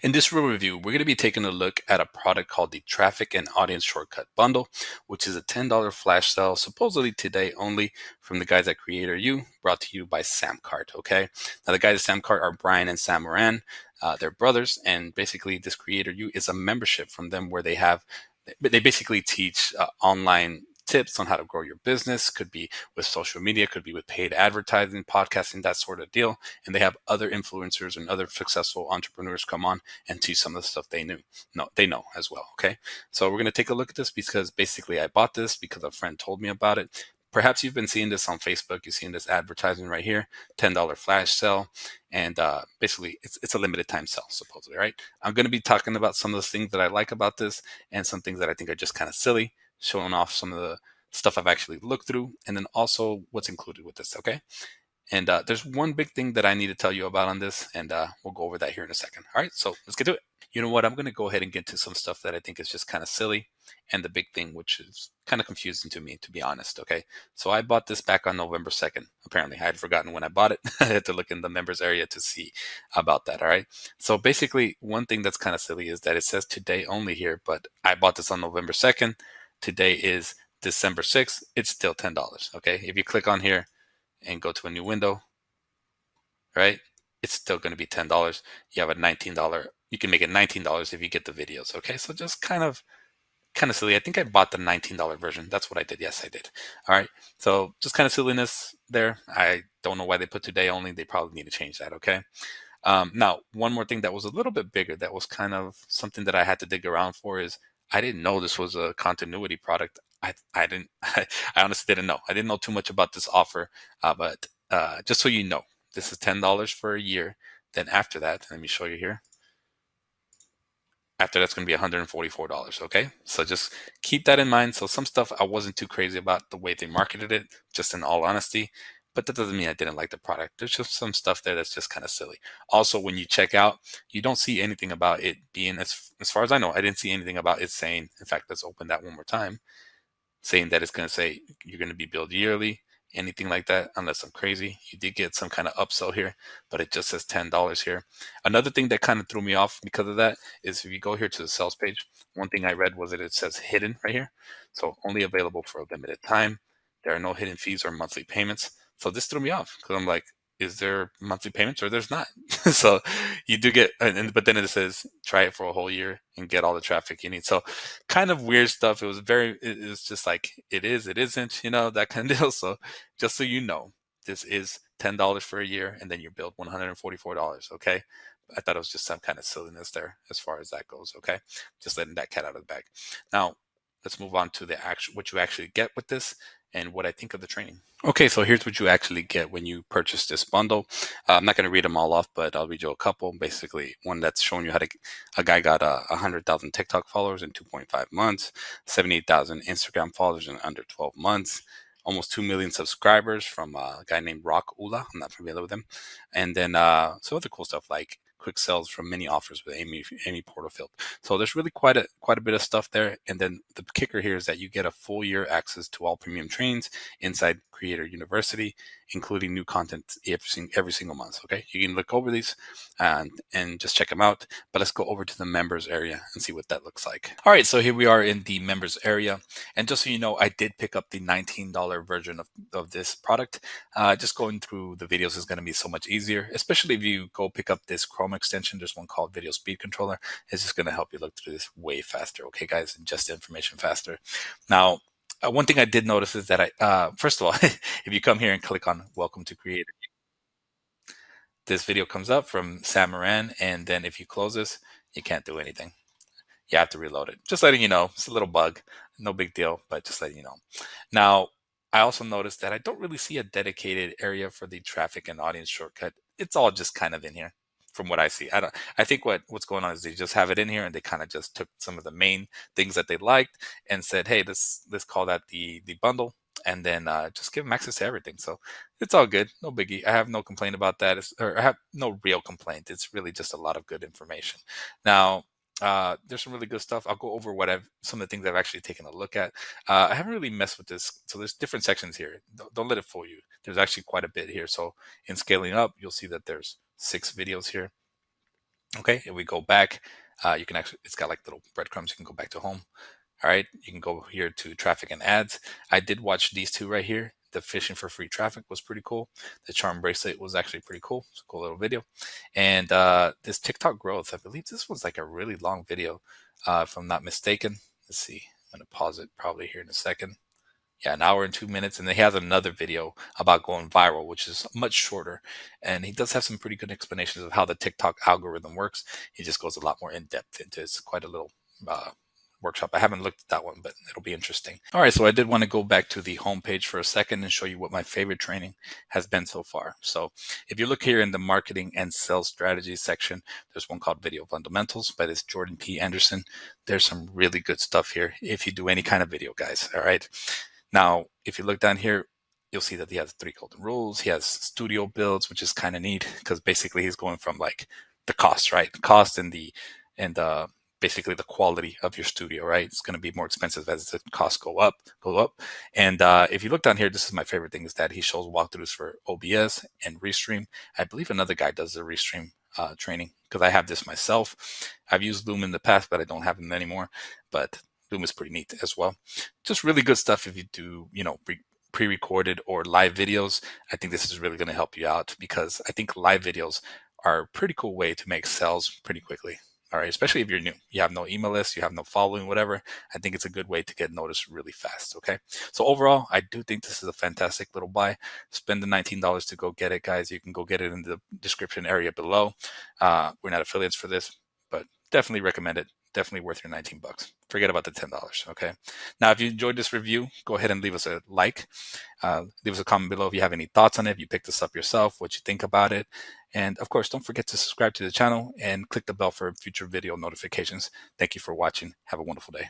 In this real review, we're going to be taking a look at a product called the Traffic and Audience Shortcut Bundle, which is a $10 flash sale, supposedly today only, from the guys at Creator U, brought to you by Samcart. Okay, now the guys at Samcart are Brian and Sam Moran. They're brothers, and basically, this Creator U is a membership from them where they basically teach online tips on how to grow your business. Could be with social media, could be with paid advertising, podcasting, that sort of deal. And they have other influencers and other successful entrepreneurs come on and teach some of the stuff they know as well. Okay, so we're going to take a look at this because basically I bought this because a friend told me about it. Perhaps you've been seeing this on Facebook. You've seen this advertisement right here, $10 flash sale, and basically it's a limited time sale supposedly, right? I'm going to be talking about some of the things that I like about this and some things that I think are just kind of silly, showing off some of the stuff I've actually looked through, and then also what's included with this. Okay, and there's one big thing that I need to tell you about on this, and we'll go over that here in a second. All right, so let's get to it. You know what? I'm going to go ahead and get to some stuff that I think is just kind of silly, and the big thing, which is kind of confusing to me, to be honest. Okay, so I bought this back on November 2nd. Apparently, I had forgotten when I bought it. I had to look in the members area to see about that. All right, so basically, one thing that's kind of silly is that it says today only here, but I bought this on November 2nd. Today is December 6th. It's still $10. Okay, if you click on here and go to a new window, right? It's still going to be $10. You have a $19. You can make it $19 if you get the videos. Okay, so just kind of silly. I think I bought the $19 version. That's what I did. Yes, I did. All right. So just kind of silliness there. I don't know why they put today only. They probably need to change that. Okay. Now, one more thing that was a little bit bigger, that was kind of something that I had to dig around for, is I didn't know this was a continuity product. I didn't, I honestly didn't know. I didn't know too much about this offer, but just so you know, this is $10 for a year. Then after that, let me show you here. After that's going to be $144. Okay. So just keep that in mind. So some stuff I wasn't too crazy about the way they marketed it, just in all honesty. But that doesn't mean I didn't like the product. There's just some stuff there that's just kind of silly. Also, when you check out, you don't see anything about it being, as far as I know, I didn't see anything about it saying, in fact, let's open that one more time, saying that it's going to say you're going to be billed yearly, anything like that, unless I'm crazy. You did get some kind of upsell here, but it just says $10 here. Another thing that kind of threw me off because of that is if you go here to the sales page, one thing I read was that it says hidden right here. So only available for a limited time. There are no hidden fees or monthly payments. So this threw me off because I'm like, is there monthly payments or there's not? So you do get, but then it says try it for a whole year and get all the traffic you need. So kind of weird stuff. It was just like, it is, it isn't, that kind of deal. So just so you know, this is $10 for a year and then you're billed $144. Okay. I thought it was just some kind of silliness there as far as that goes. Okay. Just letting that cat out of the bag. Now let's move on to what you actually get with this and what I think of the training. Okay, so here's what you actually get when you purchase this bundle. I'm not going to read them all off, but I'll read you a couple. Basically, one that's showing you a guy got 100,000 TikTok followers in 2.5 months, 78,000 Instagram followers in under 12 months, almost 2 million subscribers from a guy named Rock Ula. I'm not familiar with him. And then some other cool stuff like quick sales from many offers with Amy Porterfield. So there's really quite a bit of stuff there. And then the kicker here is that you get a full year access to all premium trainings inside Creator University, including new content every single month. Okay, you can look over these and just check them out. But let's go over to the members area and see what that looks like. All right, so here we are in the members area, and just so you know, I did pick up the $19 version of this product. Just going through the videos is going to be so much easier, especially if you go pick up this Chrome extension. There's one called Video Speed Controller. It's just going to help you look through this way faster. Okay, guys, and just information faster. Now, one thing I did notice is that first of all, if you come here and click on Welcome to Creator, this video comes up from Sam Moran, and then if you close this, you can't do anything. You have to reload it. Just letting you know, it's a little bug, no big deal, but just letting you know. Now, I also noticed that I don't really see a dedicated area for the traffic and audience shortcut. It's all just kind of in here from what I see. I think what's going on is they just have it in here and they kind of just took some of the main things that they liked and said, hey, let's call that the bundle, and then just give them access to everything. So it's all good, no biggie. I have no complaint about that. Or I have no real complaint. It's really just a lot of good information. Now, there's some really good stuff. I'll go over some of the things I've actually taken a look at. I haven't really messed with this. So there's different sections here. Don't let it fool you. There's actually quite a bit here. So in scaling up, you'll see that there's 6 videos here. Okay, if we go back, you can actually, it's got like little breadcrumbs. You can go back to home. All right, you can go here to traffic and ads. I did watch these two right here. The fishing for free traffic was pretty cool. The charm bracelet was actually pretty cool. It's a cool little video. And this TikTok growth, I believe this was like a really long video, if I'm not mistaken. Let's see. I'm gonna pause it probably here in a second. Yeah, an hour and 2 minutes. And then he has another video about going viral, which is much shorter. And he does have some pretty good explanations of how the TikTok algorithm works. He just goes a lot more in depth into it. It's quite a little workshop. I haven't looked at that one, but it'll be interesting. All right, so I did want to go back to the homepage for a second and show you what my favorite training has been so far. So if you look here in the marketing and sales strategy section, there's one called Video Fundamentals by this Jordan P. Anderson. There's some really good stuff here if you do any kind of video, guys. All right. Now, if you look down here, you'll see that he has 3 golden rules. He has studio builds, which is kind of neat because basically he's going from like the cost, right? The cost and basically the quality of your studio, right? It's going to be more expensive as the costs go up. And if you look down here, this is my favorite thing is that he shows walkthroughs for OBS and Restream. I believe another guy does the Restream training because I have this myself. I've used Loom in the past, but I don't have them anymore. But Loom is pretty neat as well. Just really good stuff if you do, pre-recorded or live videos. I think this is really going to help you out because I think live videos are a pretty cool way to make sales pretty quickly. All right, especially if you're new, you have no email list, you have no following, whatever. I think it's a good way to get noticed really fast. Okay, so overall, I do think this is a fantastic little buy. Spend the $19 to go get it, guys. You can go get it in the description area below. We're not affiliates for this, but definitely recommend it. Definitely worth your 19 bucks. Forget about the $10. Okay. Now, if you enjoyed this review, go ahead and leave us a like. Leave us a comment below if you have any thoughts on it, if you picked this up yourself, what you think about it. And of course, don't forget to subscribe to the channel and click the bell for future video notifications. Thank you for watching. Have a wonderful day.